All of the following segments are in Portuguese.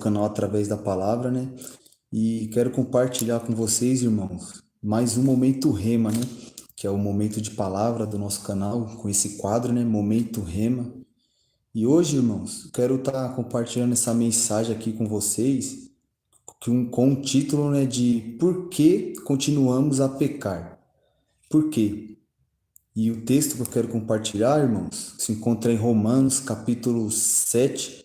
canal através da palavra, né? E quero compartilhar com vocês, irmãos, mais um momento Rema, né? Que é o momento de palavra do nosso canal, com esse quadro, né? Momento Rema. E hoje, irmãos, quero estar compartilhando essa mensagem aqui com vocês, com um título, né, de Por que continuamos a pecar? Por quê? E o texto que eu quero compartilhar, irmãos, se encontra em Romanos, capítulo 7,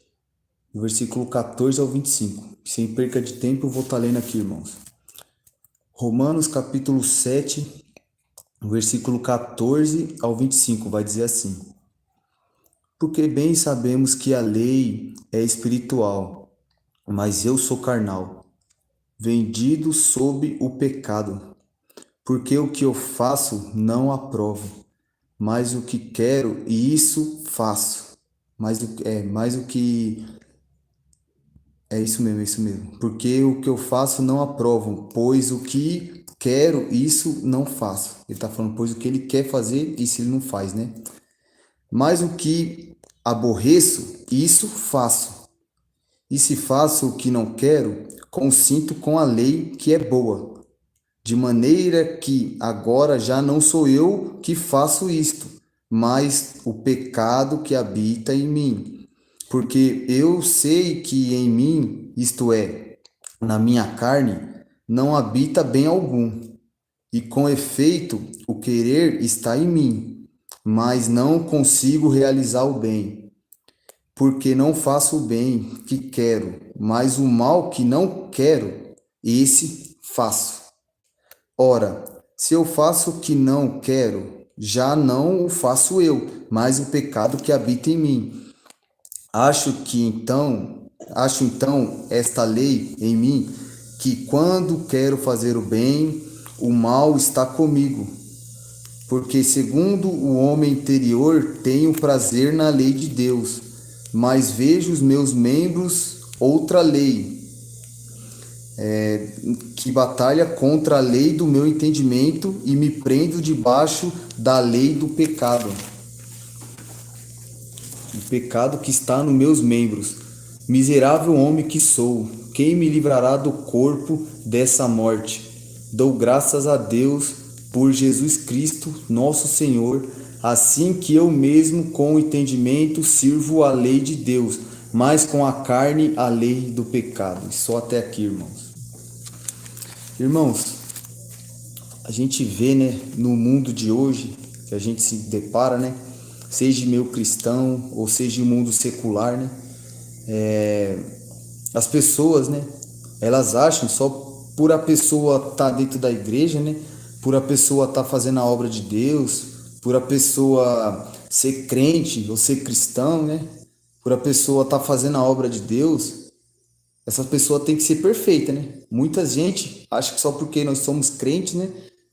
do versículo 14 ao 25. Sem perca de tempo, eu vou estar lendo aqui, irmãos. Romanos, capítulo 7, versículo 14 ao 25, vai dizer assim: Porque bem sabemos que a lei é espiritual, mas eu sou carnal, vendido sob o pecado. Porque o que eu faço não aprovo, mas o que quero, e isso faço. Mais o que É isso mesmo, é isso mesmo. Porque o que eu faço não aprovam, pois o que quero, isso não faço. Ele está falando, pois o que ele quer fazer, isso ele não faz, né? Mas o que aborreço, isso faço. E se faço o que não quero, consinto com a lei que é boa. De maneira que agora já não sou eu que faço isto, mas o pecado que habita em mim. Porque eu sei que em mim, isto é, na minha carne, não habita bem algum. E com efeito, o querer está em mim, mas não consigo realizar o bem. Porque não faço o bem que quero, mas o mal que não quero, esse faço. Ora, se eu faço o que não quero, já não o faço eu, mas o pecado que habita em mim. Acho então esta lei em mim, que quando quero fazer o bem, o mal está comigo. Porque segundo o homem interior tenho prazer na lei de Deus, mas vejo os meus membros outra lei, que batalha contra a lei do meu entendimento e me prendo debaixo da lei do pecado. O pecado que está nos meus membros. Miserável homem que sou, quem me livrará do corpo dessa morte? Dou graças a Deus por Jesus Cristo, nosso Senhor, assim que eu mesmo com o entendimento sirvo a lei de Deus, mas com a carne a lei do pecado. Só até aqui, irmãos. Irmãos, a gente vê, né, no mundo de hoje, que a gente se depara, né, seja meio cristão ou seja mundo secular, né, as pessoas, né, elas acham só por a pessoa estar dentro da igreja, né, por a pessoa estar fazendo a obra de Deus, por a pessoa ser crente ou ser cristão, né, por a pessoa estar fazendo a obra de Deus, essa pessoa tem que ser perfeita, né? Muita gente acha que só porque nós somos crentes, né,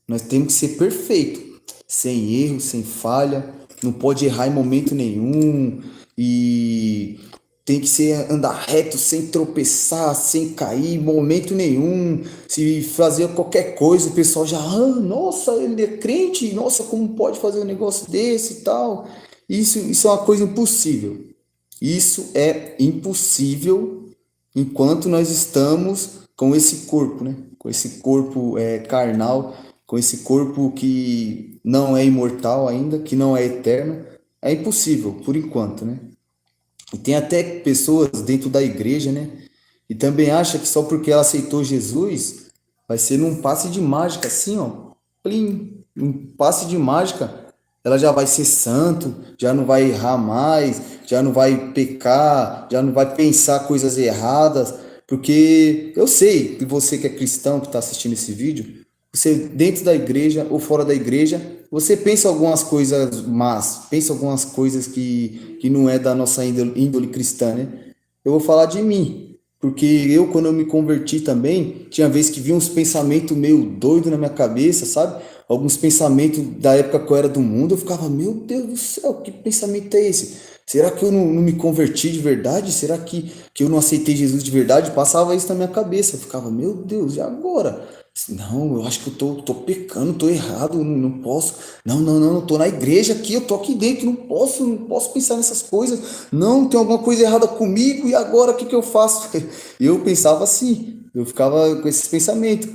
nós temos que ser perfeito, sem erro, sem falha, não pode errar em momento nenhum e tem que ser andar reto, sem tropeçar, sem cair em momento nenhum. Se fazer qualquer coisa, o pessoal já, nossa, ele é crente, nossa, como pode fazer um negócio desse e tal? Isso é uma coisa impossível. Isso é impossível enquanto nós estamos com esse corpo, né? Com esse corpo carnal, com esse corpo que não é imortal ainda, que não é eterno. É impossível, por enquanto, né? E tem até pessoas dentro da igreja, né? E também acha que só porque ela aceitou Jesus, vai ser num passe de mágica, assim, ó. Plim, um passe de mágica, ela já vai ser santo, já não vai errar mais, já não vai pecar, já não vai pensar coisas erradas, porque eu sei que você que é cristão, que está assistindo esse vídeo, você dentro da igreja ou fora da igreja, você pensa algumas coisas más, pensa algumas coisas que não é da nossa índole cristã, né? Eu vou falar de mim, porque eu, quando eu me converti também, tinha vezes que vinha uns pensamentos meio doido na minha cabeça, sabe? alguns pensamentos da época que eu era do mundo, eu ficava, meu Deus do céu, que pensamento é esse? Será que eu não me converti de verdade? Será que eu não aceitei Jesus de verdade? Passava isso na minha cabeça. Eu ficava, meu Deus, e agora? Não, eu acho que eu tô pecando, tô errado, não posso. Não, eu tô na igreja aqui, eu tô aqui dentro, não posso pensar nessas coisas. Não, tem alguma coisa errada comigo, e agora o que que eu faço? Eu pensava assim, eu ficava com esses pensamentos.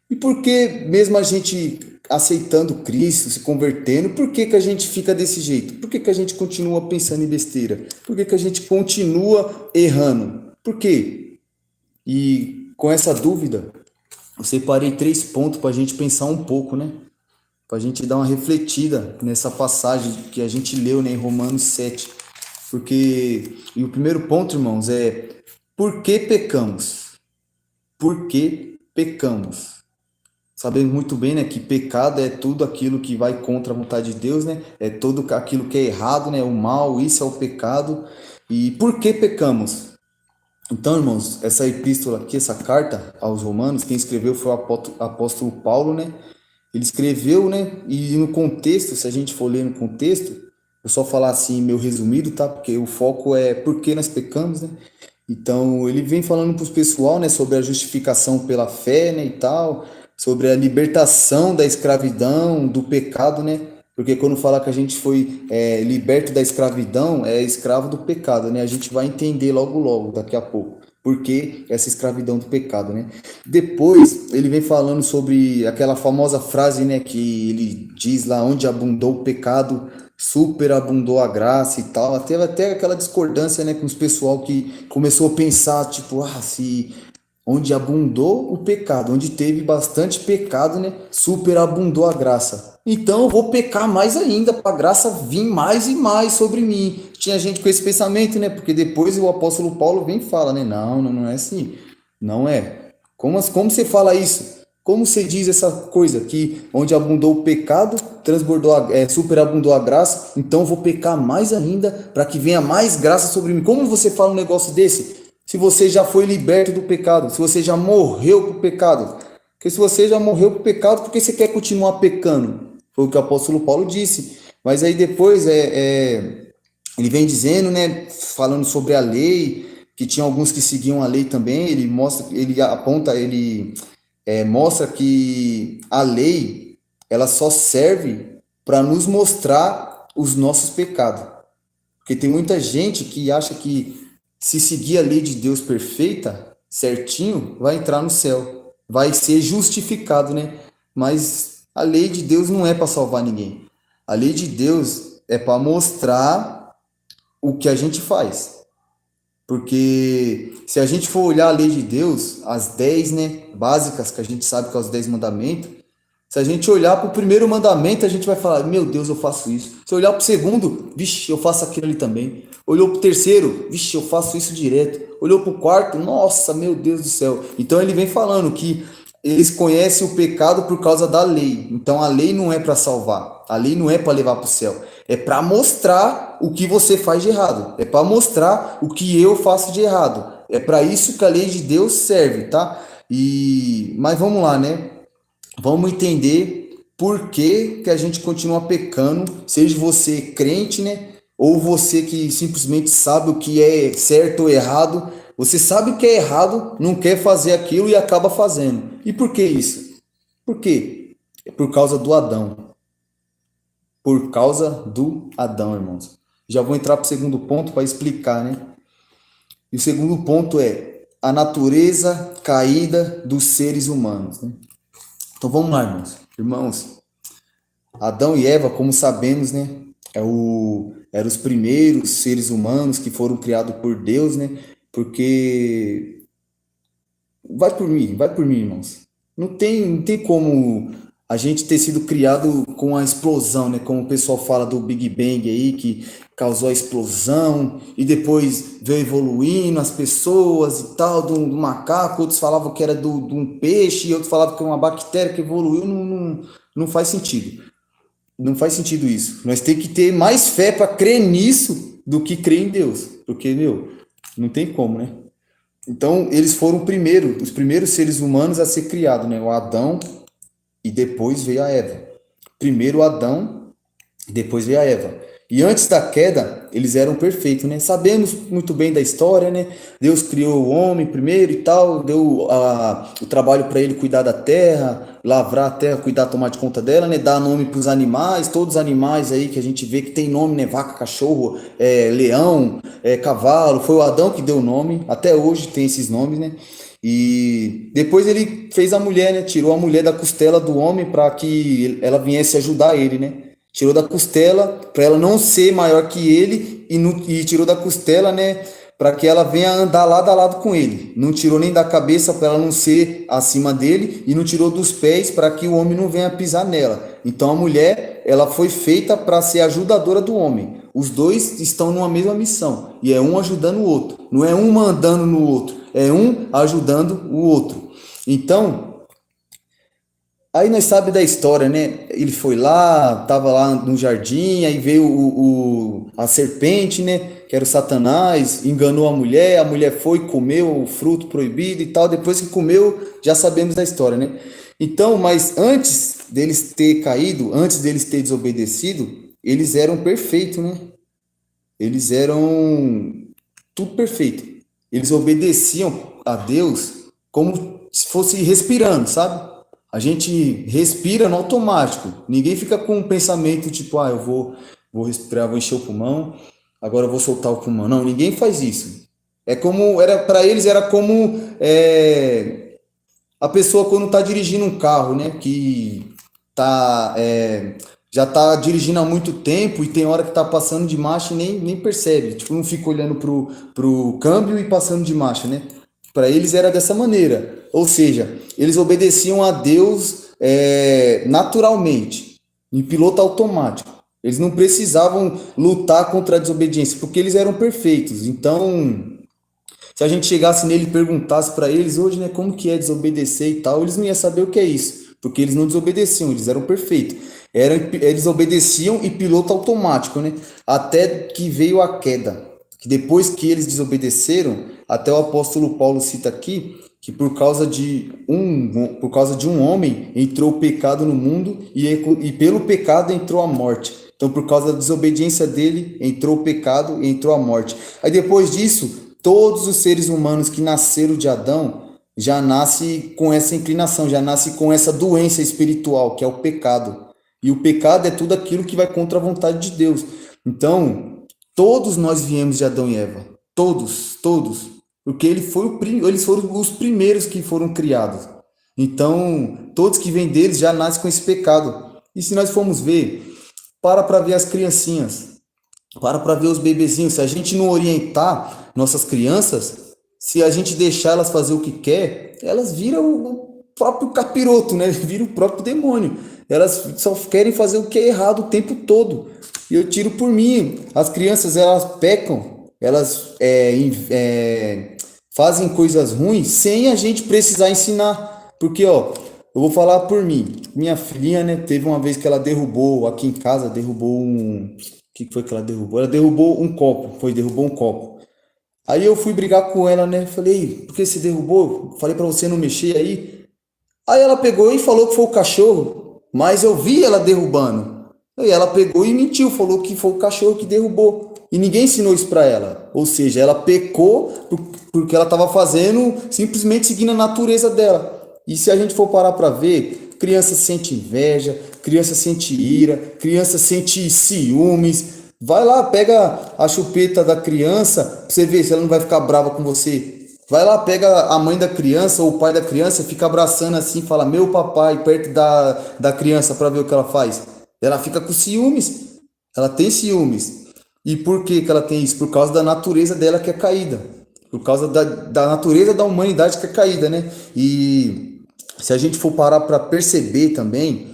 E por que, mesmo a gente aceitando Cristo, se convertendo, por que que a gente fica desse jeito? Por que que a gente continua pensando em besteira? Por que que a gente continua errando? Por quê? E com essa dúvida, eu separei 3 pontos para a gente pensar um pouco, né? Para a gente dar uma refletida nessa passagem que a gente leu, né, em Romanos 7. Porque, e o primeiro ponto, irmãos, é por que pecamos? Por que pecamos? Sabemos muito bem, né, que pecado é tudo aquilo que vai contra a vontade de Deus, né? É tudo aquilo que é errado, né? O mal, isso é o pecado. E por que pecamos? Então, irmãos, essa epístola aqui, essa carta aos Romanos, quem escreveu foi o apóstolo Paulo, né? Ele escreveu, né? E no contexto, se a gente for ler no contexto, eu só falar assim, meu resumido, tá? Porque o foco é por que nós pecamos, né? Então, ele vem falando para os pessoal, né, sobre a justificação pela fé, né, e tal, sobre a libertação da escravidão, do pecado, né? Porque quando fala que a gente foi liberto da escravidão, é escravo do pecado, né? A gente vai entender logo, daqui a pouco, porque essa escravidão do pecado, né? Depois, ele vem falando sobre aquela famosa frase, né, que ele diz lá, onde abundou o pecado, superabundou a graça e tal. Teve até aquela discordância, né, com os pessoal que começou a pensar, tipo, se onde abundou o pecado, onde teve bastante pecado, né, superabundou a graça. Então eu vou pecar mais ainda, para a graça vir mais e mais sobre mim. Tinha gente com esse pensamento, né, porque depois o apóstolo Paulo vem e fala, né, não é assim, não é. Como você fala isso? Como você diz essa coisa que onde abundou o pecado, superabundou a graça, então eu vou pecar mais ainda para que venha mais graça sobre mim. Como você fala um negócio desse? Se você já foi liberto do pecado, se você já morreu para o pecado. Porque se você já morreu para o pecado, por que você quer continuar pecando? Foi o que o apóstolo Paulo disse. Mas aí depois ele vem dizendo, né, falando sobre a lei, que tinha alguns que seguiam a lei também. Ele mostra, ele aponta, ele mostra que a lei ela só serve para nos mostrar os nossos pecados. Porque tem muita gente que acha que se seguir a lei de Deus perfeita, certinho, vai entrar no céu, vai ser justificado, né? Mas a lei de Deus não é para salvar ninguém. A lei de Deus é para mostrar o que a gente faz. Porque se a gente for olhar a lei de Deus, as 10, né, básicas que a gente sabe que é os 10 mandamentos, se a gente olhar para o primeiro mandamento, a gente vai falar, meu Deus, eu faço isso. Se olhar para o segundo, vixe, eu faço aquilo ali também. Olhou para o terceiro, vixe, eu faço isso direto. Olhou para o quarto, nossa, meu Deus do céu. Então ele vem falando que eles conhecem o pecado por causa da lei. Então a lei não é para salvar, a lei não é para levar para o céu. É para mostrar o que você faz de errado. É para mostrar o que eu faço de errado. É para isso que a lei de Deus serve, tá? Mas vamos lá, né? Vamos entender por que que a gente continua pecando, seja você crente, né? Ou você que simplesmente sabe o que é certo ou errado. Você sabe o que é errado, não quer fazer aquilo e acaba fazendo. E por que isso? Por quê? É por causa do Adão. Por causa do Adão, irmãos. Já vou entrar para o segundo ponto para explicar, né? E o segundo ponto é a natureza caída dos seres humanos, né? Então vamos lá, irmãos. Irmãos, Adão e Eva, como sabemos, né? Eram os primeiros seres humanos que foram criados por Deus, né? Porque vai por mim, irmãos. Não tem como a gente ter sido criado com a explosão, né? Como o pessoal fala do Big Bang aí, que causou a explosão e depois veio evoluindo as pessoas e tal, do macaco, outros falavam que era de um peixe, e outros falavam que era uma bactéria que evoluiu, não faz sentido. Não faz sentido isso. Nós temos que ter mais fé para crer nisso do que crer em Deus. Porque, meu, não tem como, né? Então, eles foram os primeiros seres humanos a ser criados, né? O Adão e depois veio a Eva. Primeiro Adão, depois veio a Eva. E antes da queda, eles eram perfeitos, né? Sabemos muito bem da história, né? Deus criou o homem primeiro e tal, deu o trabalho para ele cuidar da terra, lavrar a terra, cuidar, tomar de conta dela, né? Dar nome para os animais, todos os animais aí que a gente vê que tem nome, né? Vaca, cachorro, leão, cavalo. Foi o Adão que deu o nome, até hoje tem esses nomes, né? E depois ele fez a mulher, né? Tirou a mulher da costela do homem para que ela viesse ajudar ele, né? Tirou da costela para ela não ser maior que ele e tirou da costela, né, para que ela venha andar lado a lado com ele. Não tirou nem da cabeça para ela não ser acima dele e não tirou dos pés para que o homem não venha pisar nela. Então a mulher, ela foi feita para ser ajudadora do homem. Os dois estão numa mesma missão e é um ajudando o outro. Não é um mandando no outro, é um ajudando o outro. Então, aí nós sabemos da história, né? Ele foi lá, estava lá no jardim, aí veio a serpente, né? Que era o Satanás, enganou a mulher foi, comeu o fruto proibido e tal. Depois que comeu, já sabemos da história, né? Então, mas antes deles ter caído, antes deles ter desobedecido, eles eram perfeitos, né? Eles eram tudo perfeito. Eles obedeciam a Deus como se fosse respirando, sabe? A gente respira no automático. Ninguém fica com um pensamento tipo, vou respirar, vou encher o pulmão, agora eu vou soltar o pulmão. Não, ninguém faz isso. É como era para eles era como a pessoa quando está dirigindo um carro, né? Que tá já está dirigindo há muito tempo e tem hora que está passando de marcha e nem percebe. Tipo, não fica olhando pro câmbio e passando de marcha, né? Para eles era dessa maneira. Ou seja, eles obedeciam a Deus naturalmente, em piloto automático. Eles não precisavam lutar contra a desobediência, porque eles eram perfeitos. Então, se a gente chegasse nele e perguntasse para eles hoje, né, como que é desobedecer e tal, eles não iam saber o que é isso, porque eles não desobedeciam, eles eram perfeitos. Eles obedeciam e piloto automático, né? Até que veio a queda, que depois que eles desobedeceram, até o apóstolo Paulo cita aqui que por causa de um homem entrou o pecado no mundo e pelo pecado entrou a morte. Então, por causa da desobediência dele, entrou o pecado e entrou a morte. Aí depois disso, todos os seres humanos que nasceram de Adão já nascem com essa inclinação, já nascem com essa doença espiritual, que é o pecado. E o pecado é tudo aquilo que vai contra a vontade de Deus. Então, todos nós viemos de Adão e Eva. Todos, todos. Porque eles foram os primeiros que foram criados. Então, todos que vêm deles já nascem com esse pecado. E se nós formos ver, para ver as criancinhas, para ver os bebezinhos. Se a gente não orientar nossas crianças, se a gente deixar elas fazer o que quer, elas viram o próprio capiroto, né? Viram o próprio demônio. Elas só querem fazer o que é errado o tempo todo. E eu tiro por mim. As crianças, elas pecam, elas fazem coisas ruins sem a gente precisar ensinar. Porque, ó, eu vou falar por mim. Minha filhinha, né, teve uma vez que ela derrubou, aqui em casa, derrubou um... O que foi que ela derrubou? Ela derrubou um copo, derrubou um copo. Aí eu fui brigar com ela, né, falei, por que você derrubou? Falei pra você não mexer aí. Aí ela pegou e falou que foi o cachorro, mas eu vi ela derrubando. Aí ela pegou e mentiu, falou que foi o cachorro que derrubou. E ninguém ensinou isso para ela. Ou seja, ela pecou porque ela estava fazendo, simplesmente seguindo a natureza dela. E se a gente for parar para ver, criança sente inveja, criança sente ira, criança sente ciúmes. Vai lá, pega a chupeta da criança, pra você ver se ela não vai ficar brava com você. Vai lá, pega a mãe da criança ou o pai da criança, fica abraçando assim, fala, meu papai, perto da criança para ver o que ela faz. Ela fica com ciúmes, ela tem ciúmes. E por que ela tem isso? Por causa da natureza dela que é caída. Por causa da natureza da humanidade que é caída, né? E se a gente for parar para perceber também,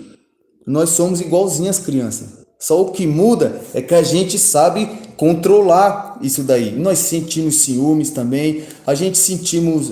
nós somos igualzinhos às crianças. Só o que muda é que a gente sabe controlar isso daí. Nós sentimos ciúmes também, a gente sentimos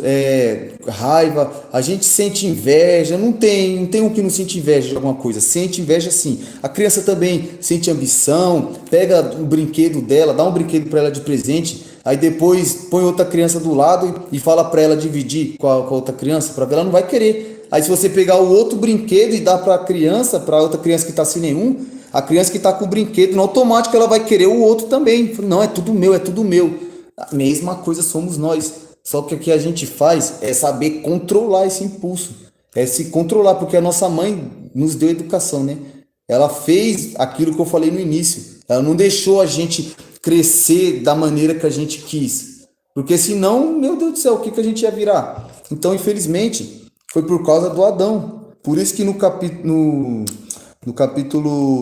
raiva, a gente sente inveja. Não tem um que não sente inveja de alguma coisa. Sente inveja sim. A criança também sente ambição, pega o brinquedo dela, dá um brinquedo para ela de presente, aí depois põe outra criança do lado e fala para ela dividir com a outra criança, para ver, ela não vai querer. Aí se você pegar o outro brinquedo e dar para a criança, para outra criança que está sem nenhum, a criança que está com o brinquedo, no automático ela vai querer o outro também. Não, é tudo meu, é tudo meu. A mesma coisa somos nós. Só que o que a gente faz é saber controlar esse impulso. É se controlar, porque a nossa mãe nos deu educação, né? Ela fez aquilo que eu falei no início. Ela não deixou a gente crescer da maneira que a gente quis. Porque senão, meu Deus do céu, o que a gente ia virar? Então, infelizmente, foi por causa do Adão. Por isso que no capítulo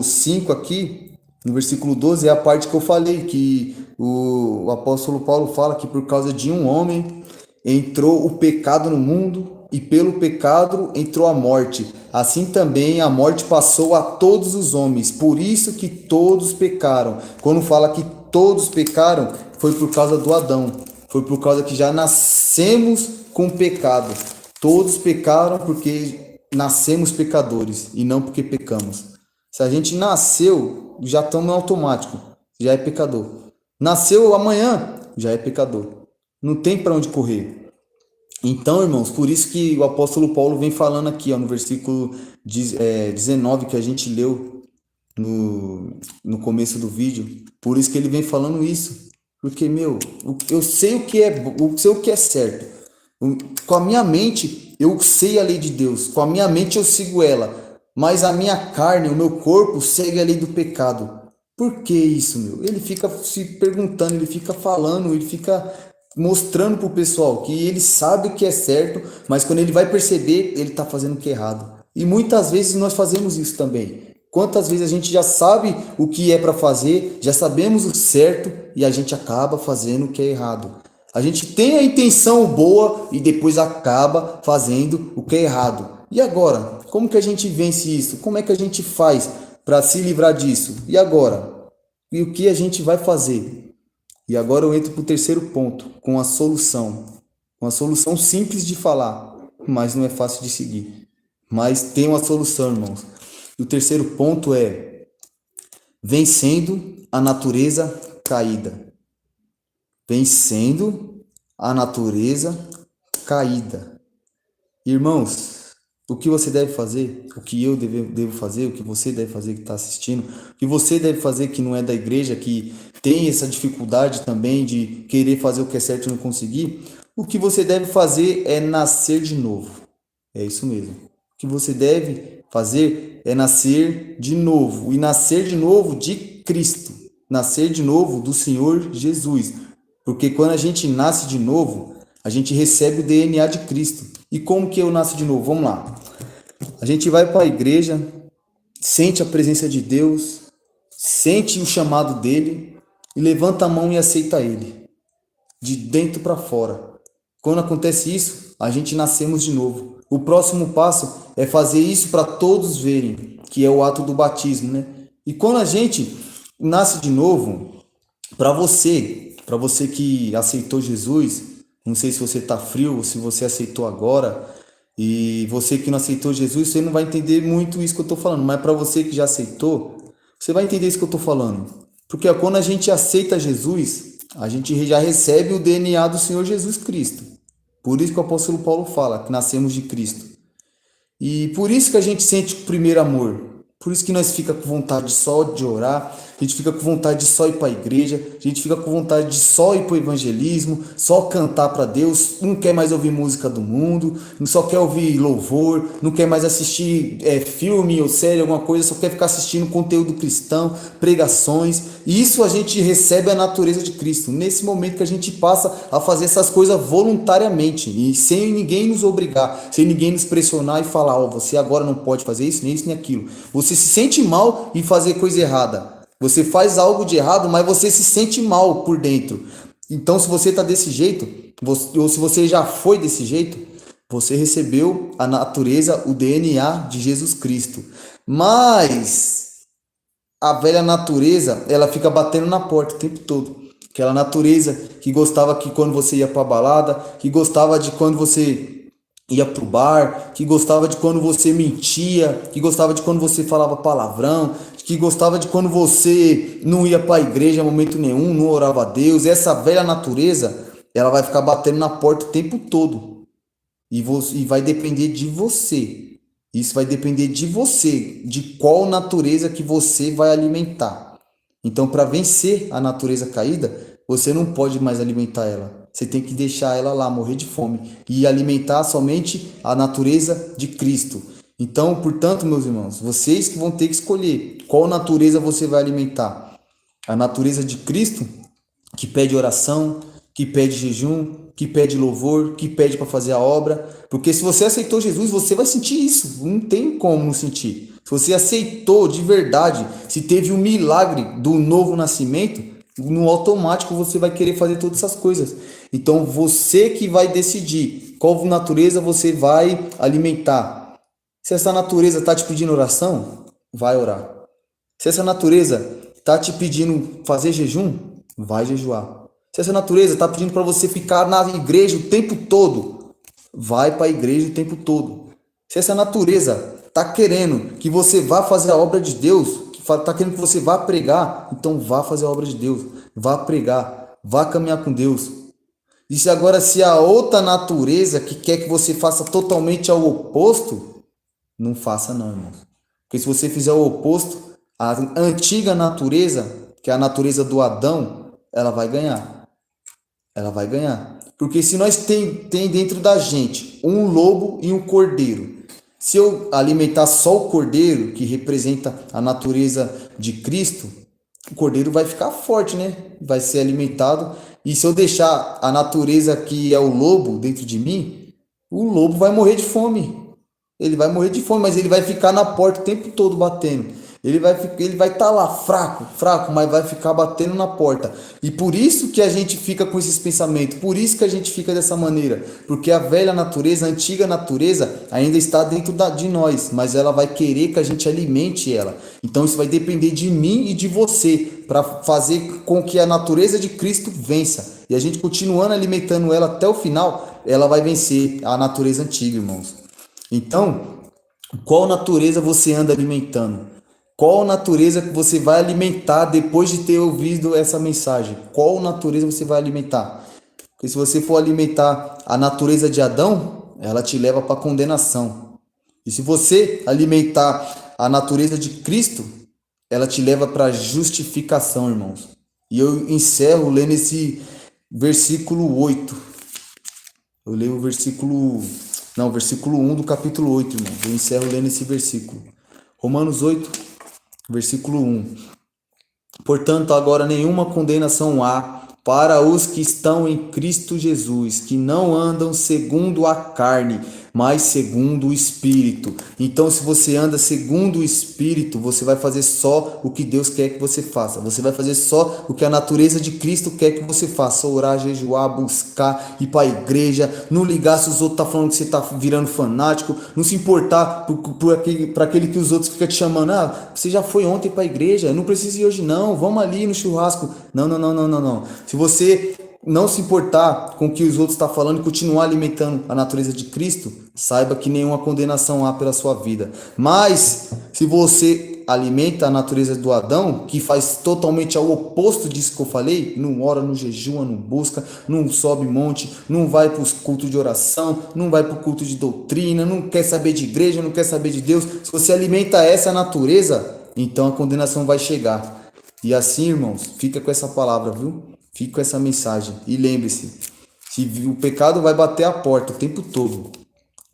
5 aqui, no versículo 12, é a parte que eu falei, que o apóstolo Paulo fala que por causa de um homem entrou o pecado no mundo e pelo pecado entrou a morte. Assim também a morte passou a todos os homens. Por isso que todos pecaram. Quando fala que todos pecaram, foi por causa do Adão. Foi por causa que já nascemos com pecado. Todos pecaram porque nascemos pecadores e não porque pecamos. Se a gente nasceu, já estamos no automático, já é pecador. Nasceu amanhã, já é pecador. Não tem para onde correr. Então, irmãos, por isso que o apóstolo Paulo vem falando aqui, ó, no versículo 19 que a gente leu no começo do vídeo. Por isso que ele vem falando isso. Porque, meu, eu sei o que é certo. Com a minha mente, eu sei a lei de Deus. Com a minha mente, eu sigo ela. Mas a minha carne, o meu corpo, segue a lei do pecado. Por que isso, meu? Ele fica se perguntando, ele fica falando, ele fica mostrando pro pessoal que ele sabe o que é certo, mas quando ele vai perceber, ele tá fazendo o que é errado. E muitas vezes nós fazemos isso também. Quantas vezes a gente já sabe o que é para fazer, já sabemos o certo e a gente acaba fazendo o que é errado. A gente tem a intenção boa e depois acaba fazendo o que é errado. E agora? Como que a gente vence isso? Como é que a gente faz para se livrar disso? E agora? E o que a gente vai fazer? E agora eu entro para o terceiro ponto, com a solução. Uma solução simples de falar, mas não é fácil de seguir. Mas tem uma solução, irmãos. E o terceiro ponto é vencendo a natureza caída. Vencendo a natureza caída. Irmãos, o que você deve fazer, o que eu devo fazer, o que você deve fazer que está assistindo, o que você deve fazer que não é da igreja, que tem essa dificuldade também de querer fazer o que é certo e não conseguir, o que você deve fazer é nascer de novo. É isso mesmo. O que você deve fazer é nascer de novo. E nascer de novo de Cristo. Nascer de novo do Senhor Jesus. Porque quando a gente nasce de novo, a gente recebe o DNA de Cristo. E como que eu nasço de novo? Vamos lá. A gente vai para a igreja, sente a presença de Deus, sente o chamado dele e levanta a mão e aceita ele. De dentro para fora. Quando acontece isso, a gente nascemos de novo. O próximo passo é fazer isso para todos verem, que é o ato do batismo, né? E quando a gente nasce de novo, para você que aceitou Jesus, não sei se você está frio ou se você aceitou agora, e você que não aceitou Jesus, você não vai entender muito isso que eu estou falando, mas para você que já aceitou, você vai entender isso que eu estou falando. Porque quando a gente aceita Jesus, a gente já recebe o DNA do Senhor Jesus Cristo. Por isso que o apóstolo Paulo fala que nascemos de Cristo. E por isso que a gente sente o primeiro amor. Por isso que nós fica com vontade só de orar, a gente fica com vontade de só ir para a igreja, a gente fica com vontade de só ir para o evangelismo, só cantar para Deus, não quer mais ouvir música do mundo, não só quer ouvir louvor, não quer mais assistir filme ou série, alguma coisa, só quer ficar assistindo conteúdo cristão, pregações. E isso a gente recebe a natureza de Cristo. Nesse momento que a gente passa a fazer essas coisas voluntariamente e sem ninguém nos obrigar, sem ninguém nos pressionar e falar, você agora não pode fazer isso, nem isso, nem aquilo. Você se sente mal em fazer coisa errada. Você faz algo de errado, mas você se sente mal por dentro. Então, se você está desse jeito, ou se você já foi desse jeito, você recebeu a natureza, o DNA de Jesus Cristo. Mas a velha natureza, ela fica batendo na porta o tempo todo. Aquela natureza que gostava que quando você ia para a balada, que gostava de quando você ia pro bar, que gostava de quando você mentia, que gostava de quando você falava palavrão, que gostava de quando você não ia para a igreja em momento nenhum, não orava a Deus. Essa velha natureza, ela vai ficar batendo na porta o tempo todo. e vai depender de você. Isso vai depender de você, de qual natureza que você vai alimentar. Então, para vencer a natureza caída, você não pode mais alimentar ela. Você tem que deixar ela lá, morrer de fome, e alimentar somente a natureza de Cristo. Então, portanto, meus irmãos, vocês que vão ter que escolher qual natureza você vai alimentar. A natureza de Cristo, que pede oração, que pede jejum, que pede louvor, que pede para fazer a obra. Porque se você aceitou Jesus, você vai sentir isso. Não tem como não sentir. Se você aceitou de verdade, se teve um milagre do novo nascimento, no automático você vai querer fazer todas essas coisas. Então você que vai decidir qual natureza você vai alimentar. Se essa natureza está te pedindo oração, vai orar. Se essa natureza está te pedindo fazer jejum, vai jejuar. Se essa natureza está pedindo para você ficar na igreja o tempo todo, vai para a igreja o tempo todo. Se essa natureza está querendo que você vá fazer a obra de Deus, está querendo que você vá pregar, então vá fazer a obra de Deus, vá pregar, vá caminhar com Deus. E se a outra natureza que quer que você faça totalmente ao oposto, não faça não, irmão. Porque se você fizer o oposto, a antiga natureza, que é a natureza do Adão, ela vai ganhar. Ela vai ganhar. Porque se nós tem dentro da gente um lobo e um cordeiro, se eu alimentar só o cordeiro, que representa a natureza de Cristo, o cordeiro vai ficar forte, né? Vai ser alimentado. E se eu deixar a natureza que é o lobo dentro de mim, o lobo vai morrer de fome. Ele vai morrer de fome, mas ele vai ficar na porta o tempo todo batendo. Ele vai estar lá fraco, mas vai ficar batendo na porta. E por isso que a gente fica com esses pensamentos, por isso que a gente fica dessa maneira. Porque a velha natureza, a antiga natureza, ainda está dentro de nós, mas ela vai querer que a gente alimente ela. Então isso vai depender de mim e de você, para fazer com que a natureza de Cristo vença. E a gente continuando alimentando ela até o final, ela vai vencer a natureza antiga, irmãos. Então, qual natureza você anda alimentando? Qual natureza que você vai alimentar depois de ter ouvido essa mensagem? Qual natureza você vai alimentar? Porque se você for alimentar a natureza de Adão, ela te leva para a condenação. E se você alimentar a natureza de Cristo, ela te leva para a justificação, irmãos. E eu encerro lendo esse versículo 8. Eu leio o versículo 1 do capítulo 8, irmão. Eu encerro lendo esse versículo. Romanos 8, versículo 1. Portanto, agora nenhuma condenação há para os que estão em Cristo Jesus, que não andam segundo a carne, mas segundo o Espírito. Então, se você anda segundo o Espírito, você vai fazer só o que Deus quer que você faça. Você vai fazer só o que a natureza de Cristo quer que você faça. Orar, jejuar, buscar, ir para a igreja, não ligar se os outros estão falando que você está virando fanático, não se importar para aquele que os outros ficam te chamando. Ah, você já foi ontem para a igreja, não precisa ir hoje não, vamos ali no churrasco. Não. Se você não se importar com o que os outros estão falando e continuar alimentando a natureza de Cristo, saiba que nenhuma condenação há pela sua vida. Mas, se você alimenta a natureza do Adão, que faz totalmente ao oposto disso que eu falei, não ora, não jejua, não busca, não sobe monte, não vai para os cultos de oração, não vai para o culto de doutrina, não quer saber de igreja, não quer saber de Deus, se você alimenta essa natureza, então a condenação vai chegar. E assim, irmãos, fica com essa palavra, viu? Fica com essa mensagem. E lembre-se, se o pecado vai bater a porta o tempo todo,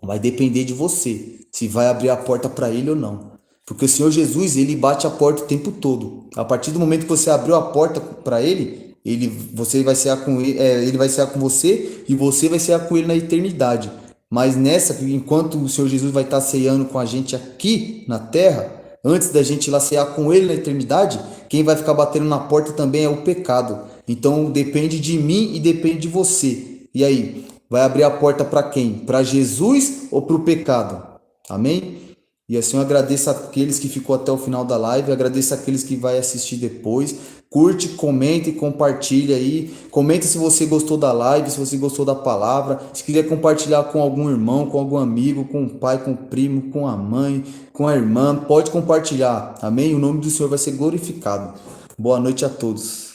vai depender de você, se vai abrir a porta para ele ou não. Porque o Senhor Jesus, ele bate a porta o tempo todo. A partir do momento que você abriu a porta para ele, você vai cear com ele, ele vai cear com você e você vai cear com ele na eternidade. Mas enquanto o Senhor Jesus vai estar ceando com a gente aqui na terra, antes da gente ir lá cear com ele na eternidade, quem vai ficar batendo na porta também é o pecado. Então depende de mim e depende de você. E aí, vai abrir a porta para quem? Para Jesus ou para o pecado? Amém? E assim eu agradeço aqueles que ficou até o final da live, agradeço aqueles que vai assistir depois. Curte, comenta e compartilha aí. Comenta se você gostou da live, se você gostou da palavra. Se quiser compartilhar com algum irmão, com algum amigo, com o pai, com o primo, com a mãe, com a irmã, pode compartilhar. Amém? O nome do Senhor vai ser glorificado. Boa noite a todos.